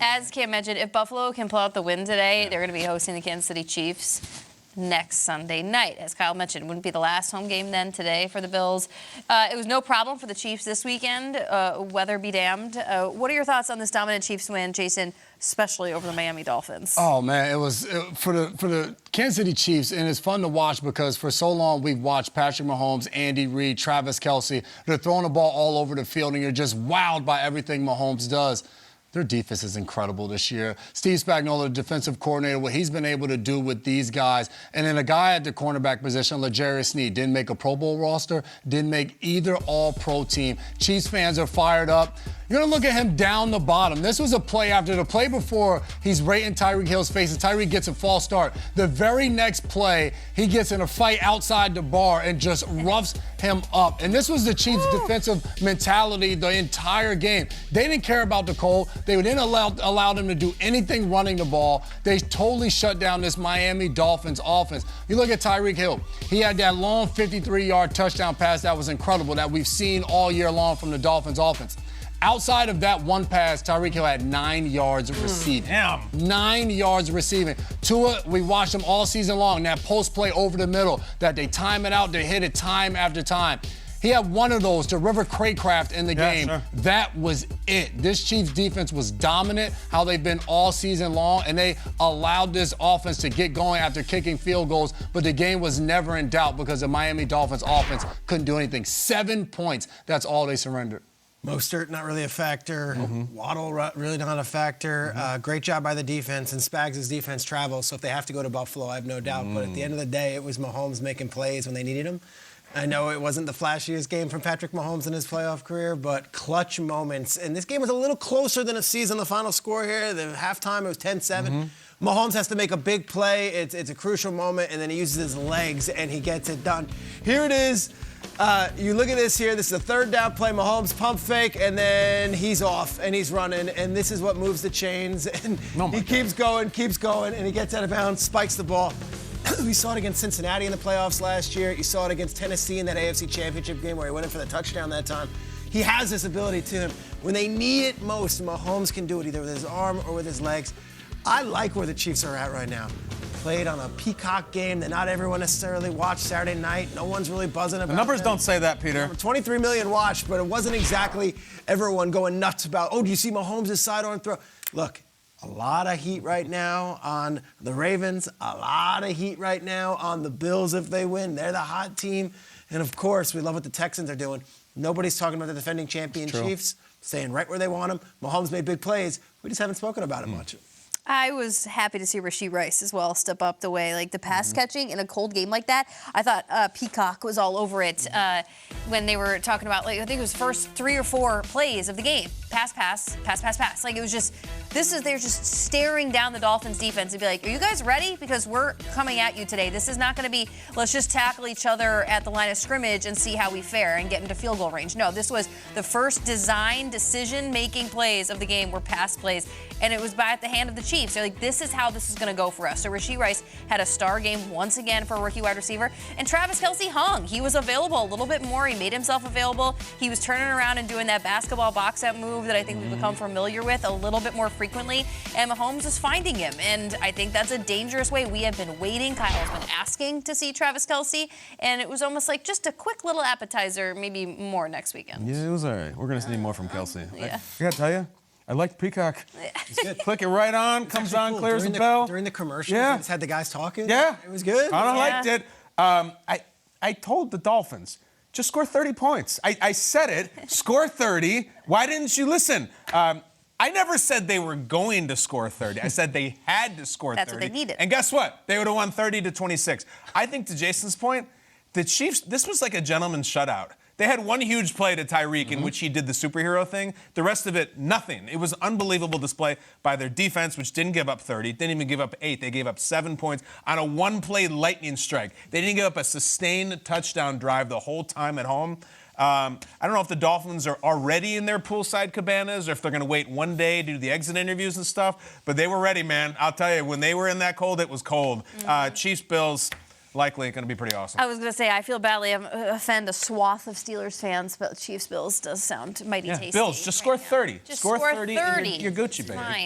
As Cam mentioned, if Buffalo can pull out the win today, they're going to be hosting the Kansas City Chiefs next Sunday night. As Kyle mentioned, it wouldn't be the last home game then today for the Bills. It was no problem for the Chiefs this weekend, weather be damned. What are your thoughts on this dominant Chiefs win, Jason, especially over the Miami Dolphins? Oh, man, it was for the Kansas City Chiefs, and it's fun to watch because for so long we've watched Patrick Mahomes, Andy Reid, Travis Kelce. They're throwing the ball all over the field, and you're just wowed by everything Mahomes does. Their defense is incredible this year. Steve Spagnuolo, the defensive coordinator, what he's been able to do with these guys. And then a guy at the cornerback position, L'Jarius Sneed, didn't make a Pro Bowl roster, didn't make either All-Pro team. Chiefs fans are fired up. You're going to look at him down the bottom. This was a play after the play before he's right in Tyreek Hill's face, and Tyreek gets a false start. The very next play, he gets in a fight outside the bar and just roughs him up. And this was the Chiefs' defensive mentality the entire game. They didn't care about the cold. They didn't allow them to do anything running the ball. They totally shut down this Miami Dolphins offense. You look at Tyreek Hill. He had that long 53-yard touchdown pass that was incredible that we've seen all year long from the Dolphins offense. Outside of that one pass, Tyreek Hill had 9 yards receiving. 9 yards receiving. Tua, we watched him all season long. That post play over the middle, that they time it out, they hit it time after time. He had one of those to River Craycraft in the game. Sure. That was it. This Chiefs defense was dominant, how they've been all season long, and they allowed this offense to get going after kicking field goals, but the game was never in doubt because the Miami Dolphins offense couldn't do anything. 7 points, that's all they surrendered. Mostert, not really a factor. Waddle, really not a factor. Great job by the defense, and Spags' defense travels, so if they have to go to Buffalo, I have no doubt. But at the end of the day, it was Mahomes making plays when they needed him. I know it wasn't the flashiest game from Patrick Mahomes in his playoff career, but clutch moments. And this game was a little closer than it sees on the final score here. The halftime, it was 10-7. Mahomes has to make a big play. It's a crucial moment, and then he uses his legs, and he gets it done. Here it is. You look at this here. This is a third down play. Mahomes pump fake, and then he's off, and he's running, and this is what moves the chains. And he keeps going, and he gets out of bounds, spikes the ball. We saw it against Cincinnati in the playoffs last year. You saw it against Tennessee in that AFC Championship game where he went in for the touchdown that time. He has this ability to him. When they need it most, Mahomes can do it either with his arm or with his legs. I like where the Chiefs are at right now. Played on a Peacock game that not everyone necessarily watched Saturday night. No one's really buzzing about it. The numbers don't say that, Peter. 23 million watched, but it wasn't exactly everyone going nuts about, oh, do you see Mahomes' sidearm throw? Look, a lot of heat right now on the Ravens, a lot of heat right now on the Bills if they win. They're the hot team. And, of course, we love what the Texans are doing. Nobody's talking about the defending champion Chiefs, staying right where they want them. Mahomes made big plays. We just haven't spoken about it much. I was happy to see Rashee Rice as well step up the way, like the pass catching in a cold game like that. I thought Peacock was all over it when they were talking about, like, I think it was first 3 or 4 plays of the game. Pass, pass, pass, pass, pass. Like, it was just, they're just staring down the Dolphins defense and be like, are you guys ready? Because we're coming at you today. This is not going to be, let's just tackle each other at the line of scrimmage and see how we fare and get into field goal range. No, this was the first design, decision-making plays of the game were pass plays, and it was by the hand of the Chiefs. They're like, this is how this is going to go for us. So Rashee Rice had a star game once again for a rookie wide receiver, and Travis Kelce hung. He was available a little bit more. He made himself available. He was turning around and doing that basketball box-out move that I think we've become familiar with a little bit more frequently, and Mahomes is finding him, and I think that's a dangerous way. We have been waiting. Kyle has been asking to see Travis Kelce, and it was almost like just a quick little appetizer, maybe more next weekend. Yeah, it was all right. We're going to see more from Kelce. Yeah. I got to tell you, I like Peacock. It's good. Click it right on, comes on, cool. clears During the bell. During the commercials, Yeah. they just had the guys talking. Yeah. It was good. I liked it. I told the Dolphins, just score 30 points. I said it, score 30. Why didn't you listen? I never said they were going to score 30. I said they had to score 30. That's what they needed. And guess what? They would have won 30-26. I think to Jason's point, the Chiefs, this was like a gentleman's shutout. They had one huge play to Tyreek in which he did the superhero thing. The rest of it, nothing. It was an unbelievable display by their defense, which didn't give up 30, didn't even give up 8. They gave up 7 points on a one-play lightning strike. They didn't give up a sustained touchdown drive the whole time at home. I don't know if the Dolphins are already in their poolside cabanas or if they're going to wait one day to do the exit interviews and stuff, but they were ready, man. I'll tell you, when they were in that cold, it was cold. Chiefs, Bills, likely going to be pretty awesome. I was going to say, I feel badly offend a swath of Steelers fans, but Chiefs-Bills does sound mighty tasty. Bills, just score 30. Just score 30. 30 and you're Gucci, baby. Fine.